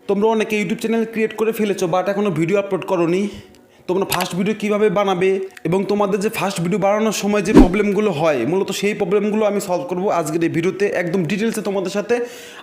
তোমরা অনেকে YouTube channel create করে ফেলেছো বাট এখনও ভিডিও আপলোড করোনি। তোমরা ফার্স্ট ভিডিও কীভাবে বানাবে এবং তোমাদের যে ফার্স্ট ভিডিও বানানোর সময় যে প্রবলেমগুলো হয় মূলত সেই প্রবলেমগুলো আমি সলভ করবো আজকের এই ভিডিওতে। একদম ডিটেলসে তোমাদের সাথে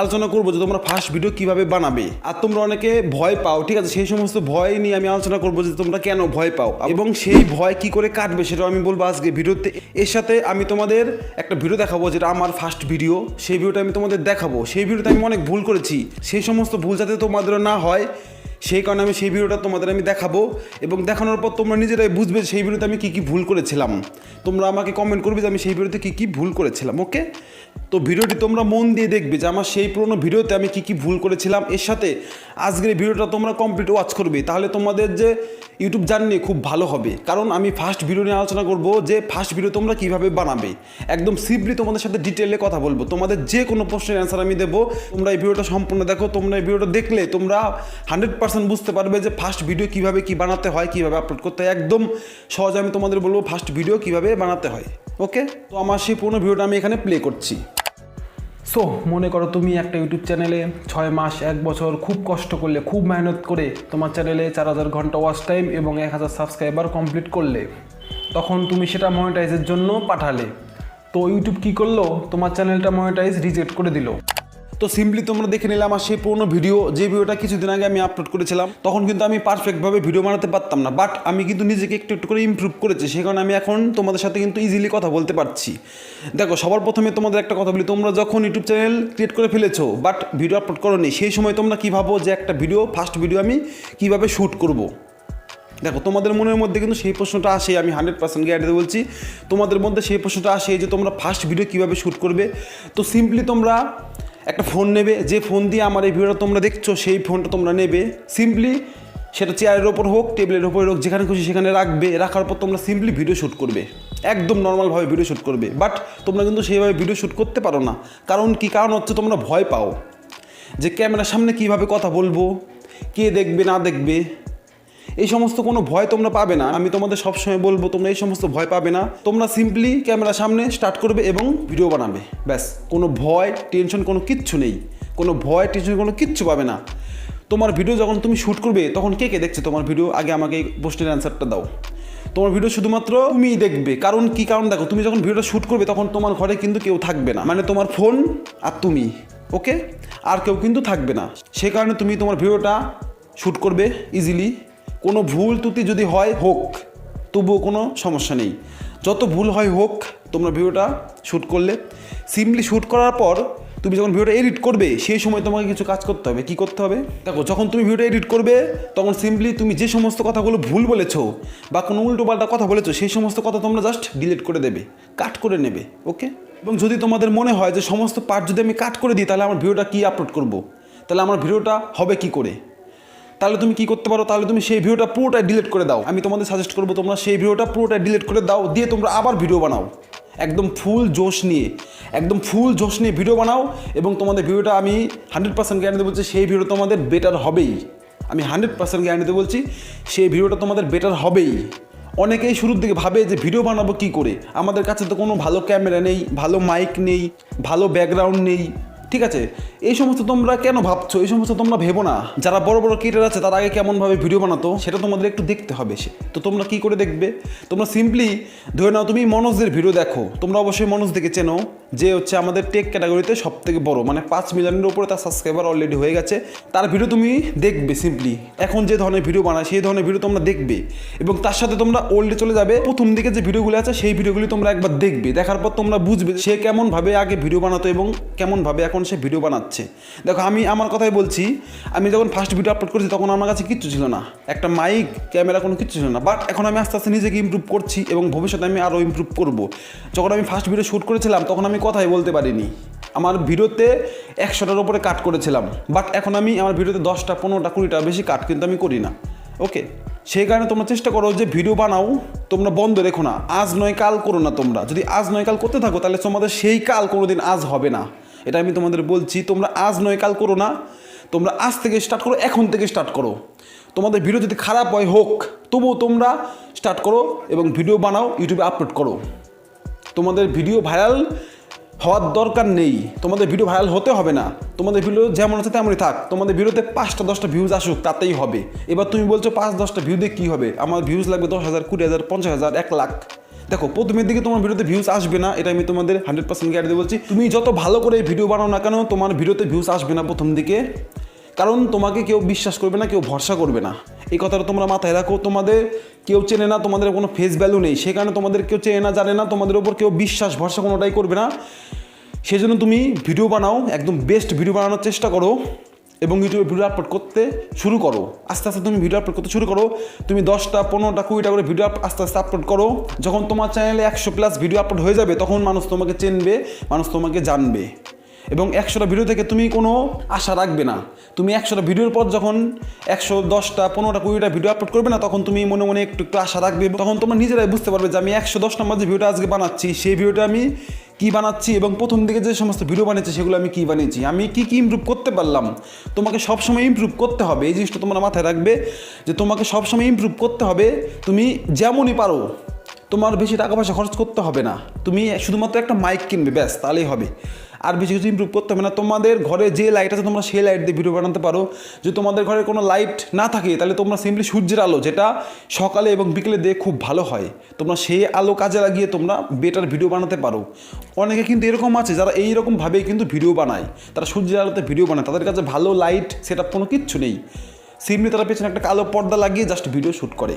আলোচনা করবো যে তোমরা ফার্স্ট ভিডিও কীভাবে বানাবে। আর তোমরা অনেকে ভয় পাও, ঠিক আছে, সেই সমস্ত ভয় নিয়ে আমি আলোচনা করবো যে তোমরা কেন ভয় পাও এবং সেই ভয় কী করে কাটবে সেটাও আমি বলবো আজকে ভিডিওতে। এর সাথে আমি তোমাদের একটা ভিডিও দেখাবো যেটা আমার ফার্স্ট ভিডিও, সেই ভিডিওটা আমি তোমাদের দেখাবো। সেই ভিডিওতে আমি অনেক ভুল করেছি, সেই সমস্ত ভুল যাতে তোমাদেরও না হয় সেই কারণে আমি সেই ভিডিওটা তোমাদের আমি দেখাবো এবং দেখানোর পর তোমরা নিজেরাই বুঝবে সেই ভিডিওতে আমি কী কী ভুল করেছিলাম। তোমরা আমাকে কমেন্ট করবে যে আমি সেই ভিডিওতে কী কী ভুল করেছিলাম। ওকে, তো ভিডিওটি তোমরা মন দিয়ে দেখবে যে আমার সেই পুরোনো ভিডিওতে আমি কী কী ভুল করেছিলাম। এর সাথে আজকের এই ভিডিওটা তোমরা কমপ্লিট ওয়াচ করবে, তাহলে তোমাদের যে ইউটিউব জার্নি খুব ভালো হবে। কারণ আমি ফার্স্ট ভিডিও নিয়ে আলোচনা করবো যে ফার্স্ট ভিডিও তোমরা কীভাবে বানাবে, একদম সিম্পলি তোমাদের সাথে ডিটেলে কথা বলবো। তোমাদের যে কোনো প্রশ্নের অ্যান্সার আমি দেবো। তোমরা এই ভিডিওটা সম্পূর্ণ দেখো। তোমরা এই ভিডিওটা দেখলে তোমরা 100% বুঝতে পারবে যে ফার্স্ট ভিডিও কীভাবে কী বানাতে হয়, কীভাবে আপলোড করতে হয়। একদম সহজে আমি তোমাদের বলবো ফার্স্ট ভিডিও কীভাবে বানাতে হয়। ওকে, তো আমার সেই পুরোনো ভিডিওটা আমি এখানে প্লে করছি। সো মনে করো তুমি একটা ইউটিউব চ্যানেলে 6 মাস 1 বছর খুব কষ্ট করলে, খুব মেহনত করে তোমার চ্যানেলে 4000 ঘন্টা ওয়াচ টাইম এবং 1000 সাবস্ক্রাইবার কমপ্লিট করলে, তখন তুমি সেটা মনিটাইজের জন্য পাঠালে। তো ইউটিউব কী করলো, তোমার চ্যানেলটা মনিটাইজ রিজেক্ট করে দিল। তো সিম্পলি তোমরা দেখে নিলে আমার সেই পুরোনো ভিডিও, যে ভিডিওটা কিছুদিন আগে আমি আপলোড করেছিলাম। তখন কিন্তু আমি পারফেক্টভাবে ভিডিও বানাতে পারতাম না, বাট আমি কিন্তু নিজেকে একটু একটু করে ইমপ্রুভ করেছি। সেই কারণে আমি এখন তোমাদের সাথে কিন্তু ইজিলি কথা বলতে পারছি। দেখো, সবার প্রথমে তোমাদের একটা কথা বলি, তোমরা যখন ইউটিউব চ্যানেল ক্রিয়েট করে ফেলেছো বাট ভিডিও আপলোড করোনি, সেই সময় তোমরা কী ভাবো যে একটা ভিডিও, ফার্স্ট ভিডিও আমি কীভাবে শ্যুট করব। দেখো, তোমাদের মনের মধ্যে কিন্তু সেই প্রশ্নটা আসে, আমি 100% গ্যারান্টি বলছি তোমাদের মধ্যে সেই প্রশ্নটা আসে যে তোমরা ফার্স্ট ভিডিও কীভাবে শ্যুট করবে। তো সিম্পলি তোমরা একটা ফোন নেবে, যে ফোন দিয়ে আমার এই ভিডিওটা তোমরা দেখছো সেই ফোনটা তোমরা নেবে। সিম্পলি সেটা চেয়ারের ওপর হোক, টেবিলের ওপর হোক, যেখানে খুশি সেখানে রাখবে। রাখার পর তোমরা সিম্পলি ভিডিও শ্যুট করবে, একদম নর্মালভাবে ভিডিও শ্যুট করবে। বাট তোমরা কিন্তু সেইভাবে ভিডিও শ্যুট করতে পারো না। কারণ কি? কারণ হচ্ছে তোমরা ভয় পাও যে ক্যামেরার সামনে কীভাবে কথা বলবো, কে দেখবে না দেখবে, এই সমস্ত কোনো ভয় তোমরা পাবে না। আমি তোমাদের সবসময় বলবো তোমরা এই সমস্ত ভয় পাবে না। তোমরা সিম্পলি ক্যামেরার সামনে স্টার্ট করবে এবং ভিডিও বানাবে, ব্যাস। কোনো ভয় টেনশন কোনো কিচ্ছু নেই, কোনো ভয় টেনশন কোনো কিচ্ছু পাবে না। তোমার ভিডিও যখন তুমি শ্যুট করবে তখন কে কে দেখছে তোমার ভিডিও, আগে আমাকে এই প্রশ্নের অ্যান্সারটা দাও। তোমার ভিডিও শুধুমাত্র তুমিই দেখবে। কারণ কি? কারণ দেখো, তুমি যখন ভিডিওটা শ্যুট করবে তখন তোমার ঘরে কিন্তু কেউ থাকবে না, মানে তোমার ফোন আর তুমি, ওকে, আর কেউ কিন্তু থাকবে না। সে কারণে তুমি তোমার ভিডিওটা শ্যুট করবে ইজিলি। কোনো ভুল ত্রুটি যদি হয় হোক, তবুও কোনো সমস্যা নেই, যত ভুল হয় হোক। তোমরা ভিডিওটা শ্যুট করলে, সিম্পলি শ্যুট করার পর তুমি যখন ভিডিওটা এডিট করবে সেই সময় তোমাকে কিছু কাজ করতে হবে। কী করতে হবে? দেখো, যখন তুমি ভিডিওটা এডিট করবে তখন সিম্পলি তুমি যে সমস্ত কথাগুলো ভুল বলেছো বা কোনো উল্টোপাল্টা কথা বলেছো সেই সমস্ত কথা তোমরা জাস্ট ডিলিট করে দেবে, কাট করে নেবে। ওকে, এবং যদি তোমাদের মনে হয় যে সমস্ত পার্ট যদি আমি কাট করে দিই তাহলে আমার ভিডিওটা কী আপলোড করব, তাহলে আমার ভিডিওটা হবে কী করে, তাহলে তুমি কী করতে পারো, তাহলে তুমি সেই ভিডিওটা পুরোটাই ডিলিট করে দাও। আমি তোমাদের সাজেস্ট করবো তোমরা সেই ভিডিওটা পুরোটাই ডিলিট করে দাও, দিয়ে তোমরা আবার ভিডিও বানাও একদম ফুল জোশ নিয়ে, একদম ফুল জোশ নিয়ে ভিডিও বানাও। এবং তোমাদের ভিডিওটা আমি 100% গ্যারান্টি বলছি সেই ভিডিও তোমাদের বেটার হবেই। আমি 100% গ্যারান্টি বলছি সেই ভিডিওটা তোমাদের বেটার হবেই। অনেকেই শুরুর দিকে ভাবে যে ভিডিও বানাবো কী করে, আমাদের কাছে তো কোনো ভালো ক্যামেরা নেই, ভালো মাইক নেই, ভালো ব্যাকগ্রাউন্ড নেই, ঠিক আছে। এই সমস্ত তোমরা কেন ভাবছো? এই সমস্ত তোমরা ভেবো না। যারা বড় বড় ক্রিয়েটার আছে তারা আগে কেমনভাবে ভিডিও বানাতো সেটা তোমাদের একটু দেখতে হবে। তো তোমরা কী করে দেখবে? তোমরা সিম্পলি ধরে নাও তুমি মনোজদের ভিডিও দেখো। তোমরা অবশ্যই মনোজ দেখে চেনো, যে হচ্ছে আমাদের টেক ক্যাটাগরিতে সব থেকে বড়, মানে 5 মিলিয়নের উপরে তার সাবস্ক্রাইবার অলরেডি হয়ে গেছে। তার ভিডিও তুমি দেখবে সিম্পলি, এখন যে ধরনের ভিডিও বানায় সেই ধরনের ভিডিও তোমরা দেখবে এবং তার সাথে তোমরা ওল্ডে চলে যাবে। প্রথম দিকে যে ভিডিওগুলো আছে সেই ভিডিওগুলি তোমরা একবার দেখবে, দেখার পর তোমরা বুঝবে সে কেমনভাবে আগে ভিডিও বানাতো এবং কেমনভাবে এখন সে ভিডিও বানাচ্ছে। দেখো, আমি আমার কথাই বলছি, আমি যখন ফার্স্ট ভিডিও আপলোড করেছি তখন আমার কাছে কিচ্ছু ছিল না, একটা মাইক, ক্যামেরা, কোনো কিছু ছিল না। বাট এখন আমি আস্তে আস্তে নিজেকে ইমপ্রুভ করছি এবং ভবিষ্যতে আমি আরও ইমপ্রুভ করব। যখন আমি ফার্স্ট ভিডিও শ্যুট করেছিলাম তখন আমি কথাই বলতে পারিনি, আমার ভিডিওতে 100টার উপরে কাট করেছিলাম। বাট এখন আমি আমার ভিডিওতে 10টা 15টা 20টা বেশি কাট কিন্তু আমি করি না। ওকে, সেই কারণে তোমরা চেষ্টা করো যে ভিডিও বানাও, তোমরা বন্ধ রেখো না। আজ নয় কাল করো না। তোমরা যদি আজ নয় কাল করতে থাকো তাহলে তোমাদের সেই কাল কোনোদিন আজ হবে না। এটা আমি তোমাদের বলছি, তোমরা আজ নয় কাল করো না, তোমরা আজ থেকে স্টার্ট করো, এখন থেকে স্টার্ট করো। তোমাদের ভিডিও যদি খারাপ হয় হোক তবুও তোমরা স্টার্ট করো এবং ভিডিও বানাও, ইউটিউবে আপলোড করো। তোমাদের ভিডিও ভাইরাল হওয়ার দরকার নেই, তোমাদের ভিডিও ভাইরাল হতে হবে না, তোমাদের ভিডিও যেমন আছে তেমনই থাক, তোমাদের ভিডিওতে 5টা 10টা ভিউজ আসুক তাতেই হবে। এবার তুমি বলছো 5-10টা ভিউ দিয়ে কী হবে, আমার ভিউজ লাগবে 10,000, 20,000, 50,000, 1 লাখ। দেখো প্রথমের দিকে তোমার ভিডিওতে ভিউজ আসবে না, এটা আমি তোমাদের 100% গ্যারান্টি বলছি। তুমি যত ভালো করে ভিডিও বানাও না কেন তোমার ভিডিওতে ভিউজ আসবে না প্রথম দিকে, কারণ তোমাকে কেউ বিশ্বাস করবে না, কেউ ভরসা করবে না। এই কথাটা তোমরা মাথায় রাখো। তোমাদের কেউ চেনে না, তোমাদের কোনো ফেস ভ্যালু নেই, সেই কারণে তোমাদের কেউ চেনে না, জানে না, তোমাদের ওপর কেউ বিশ্বাস ভরসা কোনোটাই করবে না। সেই জন্য তুমি ভিডিও বানাও, একদম বেস্ট ভিডিও বানানোর চেষ্টা করো এবং ইউটিউবে ভিডিও আপলোড করতে শুরু করো। আস্তে আস্তে তুমি ভিডিও আপলোড করতে শুরু করো। তুমি 10টা 15টা 20টা করে ভিডিও আস্তে আস্তে আপলোড করো। যখন তোমার চ্যানেলে 100+ ভিডিও আপলোড হয়ে যাবে তখন মানুষ তোমাকে চিনবে, মানুষ তোমাকে জানবে। এবং 100টা ভিডিও থেকে তুমি কোনো আশা রাখবে না। তুমি 100টা ভিডিওর পর যখন 110টা 15টা 20টা ভিডিও আপলোড করবে না, তখন তুমি মনে মনে একটু একটু আশা রাখবে। তখন তোমরা নিজেরাই বুঝতে পারবে যে আমি 110 নম্বর যে ভিডিওটা আজকে বানাচ্ছি সেই ভিডিওটা আমি কী বানাচ্ছি এবং প্রথম দিকে যে সমস্ত ভিডিও বানিয়েছি সেগুলো আমি কী বানিয়েছি, আমি কী কী ইমপ্রুভ করতে পারলাম। তোমাকে সবসময় ইমপ্রুভ করতে হবে, এই জিনিসটা তোমরা মাথায় রাখবে যে তোমাকে সবসময় ইমপ্রুভ করতে হবে। তুমি যেমনই পারো, তোমার বেশি টাকা পয়সা খরচ করতে হবে না, তুমি শুধুমাত্র একটা মাইক কিনবে, ব্যাস, তাহলেই হবে। আর বেশি কিছু ইমপ্রুভ করতে হবে না। তোমাদের ঘরে যে লাইট আছে তোমরা সেই লাইট দিয়ে ভিডিও বানাতে পারো। যদি তোমাদের ঘরে কোনো লাইট না থাকে তাহলে তোমরা সিম্পলি সূর্যের আলো, যেটা সকালে এবং বিকেলে দিয়ে খুব ভালো হয়, তোমরা সেই আলো কাজে লাগিয়ে তোমরা বেটার ভিডিও বানাতে পারো। অনেকে কিন্তু এরকম আছে যারা এইরকমভাবেই কিন্তু ভিডিও বানায়, তারা সূর্যের আলোতে ভিডিও বানায়, তাদের কাছে ভালো লাইট সেট আপ কোনো কিচ্ছু নেই। সিম্পলি তারা পেছনে একটা কালো পর্দা লাগিয়ে জাস্ট ভিডিও শ্যুট করে।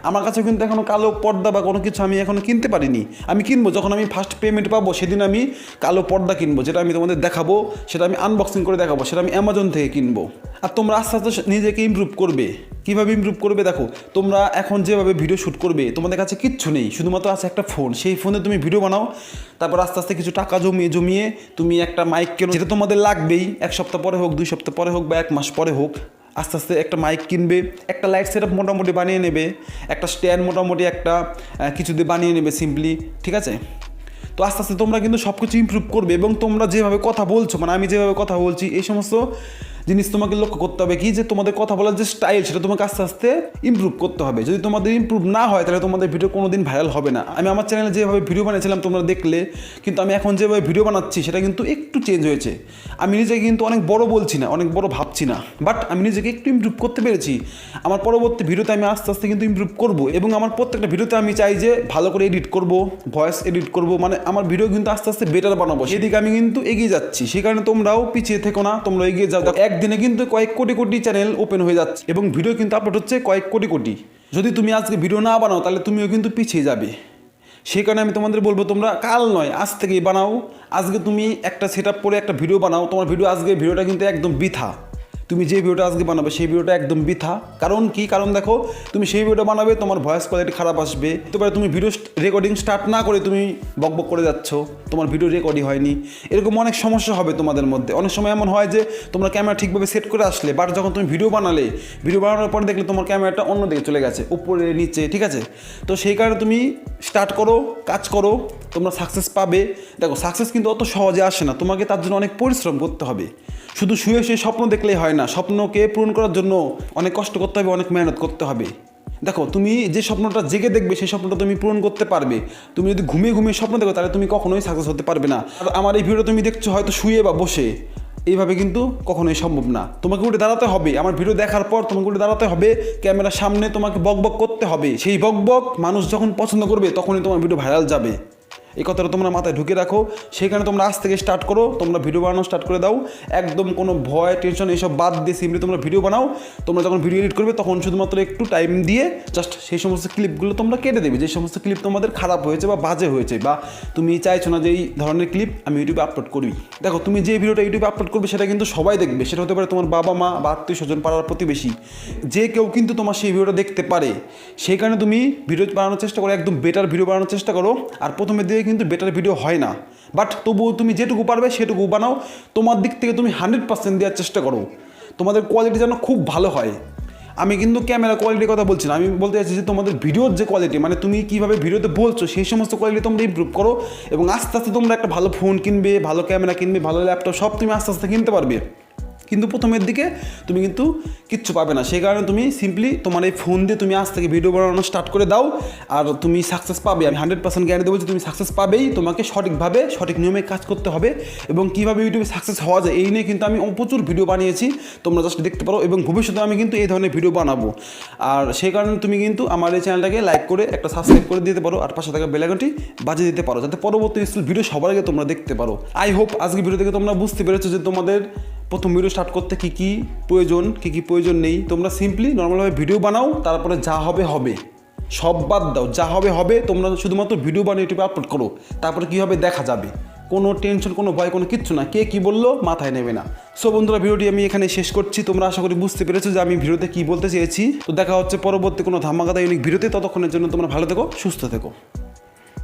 আমার কাছে কিন্তু এখনও কালো পর্দা বা কোনো কিছু আমি এখনও কিনতে পারিনি। আমি কিনবো, যখন আমি ফার্স্ট পেমেন্ট পাবো সেদিন আমি কালো পর্দা কিনবো, যেটা আমি তোমাদের দেখাবো, সেটা আমি আনবক্সিং করে দেখাবো, সেটা আমি অ্যামাজন থেকে কিনবো। আর তোমরা আস্তে আস্তে নিজেকে ইমপ্রুভ করবে। কীভাবে ইমপ্রুভ করবে দেখো, তোমরা এখন যেভাবে ভিডিও শ্যুট করবে তোমাদের কাছে কিচ্ছু নেই, শুধুমাত্র আছে একটা ফোন। সেই ফোনে তুমি ভিডিও বানাও, তারপর আস্তে আস্তে কিছু টাকা জমিয়ে তুমি একটা মাইক কেনো, যেটা তোমাদের লাগবেই। 1 সপ্তাহ পরে হোক, 2 সপ্তাহ পরে হোক বা 1 মাস পরে হোক, আস্তে আস্তে একটা মাইক কিনবে, একটা লাইট সেট আপ মোটামুটি বানিয়ে নেবে, একটা স্ট্যান্ড মোটামুটি একটা কিছু দিয়ে বানিয়ে নেবে সিম্পলি, ঠিক আছে? তো আস্তে আস্তে তোমরা কিন্তু সব কিছু ইমপ্রুভ করবে। এবং তোমরা যেভাবে কথা বলছো, মানে আমি যেভাবে কথা বলছি, এই সমস্ত জিনিস তোমাকে লক্ষ্য করতে হবে কি, যে তোমাদের কথা বলার যে স্টাইল সেটা তোমাকে আস্তে আস্তে ইমপ্রুভ করতে হবে। যদি তোমাদের ইমপ্রুভ না হয় তাহলে তোমাদের ভিডিও কোনো দিন ভাইরাল হবে না। আমি আমার চ্যানেলে যেভাবে ভিডিও বানিয়েছিলাম তোমরা দেখলে, কিন্তু আমি এখন যেভাবে ভিডিও বানাচ্ছি সেটা কিন্তু একটু চেঞ্জ হয়েছে। আমি নিজেকে কিন্তু অনেক বড় বলছি না, অনেক বড় ভাবছি না, বাট আমি নিজেকে একটু ইমপ্রুভ করতে পেরেছি। আমার পরবর্তী ভিডিওতে আমি আস্তে আস্তে কিন্তু ইমপ্রুভ করব। এবং আমার প্রত্যেকটা ভিডিওতে আমি চাই যে ভালো করে এডিট করব, ভয়েস এডিট করব, মানে আমার ভিডিও কিন্তু আস্তে আস্তে বেটার বানাবো। সেদিকে আমি কিন্তু এগিয়ে যাচ্ছি। সেই কারণে তোমরাও পিছিয়ে থেকো না, তোমরা এগিয়ে যাও। একদিনে কিন্তু কয়েক কোটি কোটি চ্যানেল ওপেন হয়ে যাচ্ছে এবং ভিডিও কিন্তু আপলোড হচ্ছে কয়েক কোটি কোটি। যদি তুমি আজকে ভিডিও না বানাও তাহলে তুমিও কিন্তু পিছিয়ে যাবে। সেই কারণে আমি তোমাদের বলবো তোমরা কাল নয় আজ থেকেই বানাও। আজকে তুমি একটা সেট আপ করে একটা ভিডিও বানাও। তোমার ভিডিও আজকে ভিডিওটা কিন্তু একদম বৃথা। তুমি যে ভিডিওটা আজকে বানাবে সেই ভিডিওটা একদম বৃথা। কারণ কি? কারণ দেখো, তুমি সেই ভিডিও বানাবে, তোমার ভয়েস কোয়ালিটি খারাপ আসবে। এবারে তুমি ভিডিও রেকর্ডিং স্টার্ট না করে তুমি বকবক করে যাচ্ছ, তোমার ভিডিও রেকর্ডই হয়নি। এরকম অনেক সমস্যা হবে তোমাদের মধ্যে। অনেক সময় এমন হয় যে তোমরা ক্যামেরা ঠিকভাবে সেট করে আসলে, বাট যখন তুমি ভিডিও বানালে, ভিডিও বানানোর পরে দেখলে তোমার ক্যামেরাটা অন্যদিকে চলে গেছে, উপরে নিচে, ঠিক আছে? তো সেই কারণে তুমি স্টার্ট করো, কাজ করো, তোমরা সাকসেস পাবে। দেখো, সাকসেস কিন্তু অত সহজে আসে না, তোমাকে তার জন্য অনেক পরিশ্রম করতে হবে। শুধু শুয়ে শুয়ে স্বপ্ন দেখলেই হয় না, স্বপ্নকে পূরণ করার জন্য অনেক কষ্ট করতে হবে, অনেক মেহনত করতে হবে। দেখো, তুমি যে স্বপ্নটা জেগে দেখবে সেই স্বপ্নটা তুমি পূরণ করতে পারবে। তুমি যদি ঘুমিয়ে ঘুমিয়ে স্বপ্ন দেখো তাহলে তুমি কখনোই সাকসেস হতে পারবে না। আর আমার এই ভিডিও তুমি দেখছো হয়তো শুয়ে বা বসে, এইভাবে কিন্তু কখনোই সম্ভব না। তোমাকে উঠে দাঁড়াতে হবে। আমার ভিডিও দেখার পর তোমাকে উঠে দাঁড়াতে হবে, ক্যামেরার সামনে তোমাকে বকবক করতে হবে। সেই বকবক মানুষ যখন পছন্দ করবে তখনই তোমার ভিডিও ভাইরাল যাবে। এই কথাটা তোমরা মাথায় ঢুকে রাখো। সেখানে তোমরা আজ থেকে স্টার্ট করো, তোমরা ভিডিও বানানো স্টার্ট করে দাও। একদম কোনো ভয়, টেনশন এইসব বাদ দিয়ে সিম্পলি তোমরা ভিডিও বানাও। তোমরা যখন ভিডিও এডিট করবে তখন শুধুমাত্র একটু টাইম দিয়ে জাস্ট সেই সমস্ত ক্লিপগুলো তোমরা কেটে দেবে, যে সমস্ত ক্লিপ তোমাদের খারাপ হয়েছে বা বাজে হয়েছে, বা তুমি চাইছো না যে এই ধরনের ক্লিপ আমি ইউটিউবে আপলোড করি। দেখো, তুমি যে ভিডিওটা ইউটিউবে আপলোড করবে সেটা কিন্তু সবাই দেখবে। সেটা হতে পারে তোমার বাবা মা বা আত্মীয় স্বজন, পাড়ার প্রতিবেশী, যে কেউ কিন্তু তোমার সেই ভিডিওটা দেখতে পারে। সেই কারণে তুমি ভিডিও বানানোর চেষ্টা করো, একদম বেটার ভিডিও বানানোর চেষ্টা করো। আর প্রথমের দিকে কিন্তু বেটার ভিডিও হয় না, বাট তবুও তুমি যেটুকু পারবে সেটুকু বানাও। তোমার দিক থেকে তুমি 100% দেওয়ার চেষ্টা করো। তোমাদের কোয়ালিটি যেন খুব ভালো হয়। আমি কিন্তু ক্যামেরা কোয়ালিটির কথা বলছি না, আমি বলতে চাইছি যে তোমাদের ভিডিওর যে কোয়ালিটি, মানে তুমি কীভাবে ভিডিওতে বলছো সেই সমস্ত কোয়ালিটি তোমরা ইমপ্রুভ করো। এবং আস্তে আস্তে তোমরা একটা ভালো ফোন কিনবে, ভালো ক্যামেরা কিনবে, ভালো ল্যাপটপ, সব তুমি আস্তে আস্তে কিনতে পারবে। কিন্তু প্রথমের দিকে তুমি কিন্তু কিচ্ছু পাবে না। সেই কারণে তুমি সিম্পলি তোমার এই ফোন দিয়ে তুমি আজ থেকে ভিডিও বানানো স্টার্ট করে দাও, আর তুমি সাকসেস পাবে। আমি 100% গ্যারান্টি দেবো যে তুমি সাকসেস পাবেই। তোমাকে সঠিকভাবে সঠিক নিয়মে কাজ করতে হবে, এবং কীভাবে ইউটিউবে সাকসেস হওয়া যায় এই নিয়ে কিন্তু আমি প্রচুর ভিডিও বানিয়েছি, তোমরা জাস্ট দেখতে পারো। এবং ভবিষ্যতে আমি কিন্তু এই ধরনের ভিডিও বানাবো। আর সেই কারণে তুমি কিন্তু আমার এই চ্যানেলটাকে লাইক করে একটা সাবস্ক্রাইব করে দিতে পারো, আর পাশে থাকা বেল আইকনটি বাজিয়ে দিতে পারো, যাতে পরবর্তী ভিডিও সবার আগে তোমরা দেখতে পারো। আই হোপ আজকে ভিডিও থেকে তোমরা বুঝতে পেরেছো যে তোমাদের প্রথম ভিডিও স্টার্ট করতে কী কী প্রয়োজন নেই। তোমরা সিম্পলি নর্মালভাবে ভিডিও বানাও, তারপরে যা হবে হবে, সব বাদ দাও, যা হবে হবে। তোমরা শুধুমাত্র ভিডিও বানিয়ে ইউটিউবে আপলোড করো, তারপরে কী হবে দেখা যাবে। কোনো টেনশন, কোনো ভয়, কোনো কিচ্ছু না। কে কী বললো মাথায় নেবে না। সো বন্ধুরা, ভিডিওটি আমি এখানে শেষ করছি। তোমরা আশা করি বুঝতে পেরেছো যে আমি ভিডিওতে কী বলতে চেয়েছি। তো দেখা হচ্ছে পরবর্তী কোনো ধামাকাদার ইউনিক ভিডিওতে। ততক্ষণের জন্য তোমরা ভালো থেকো, সুস্থ থেকো।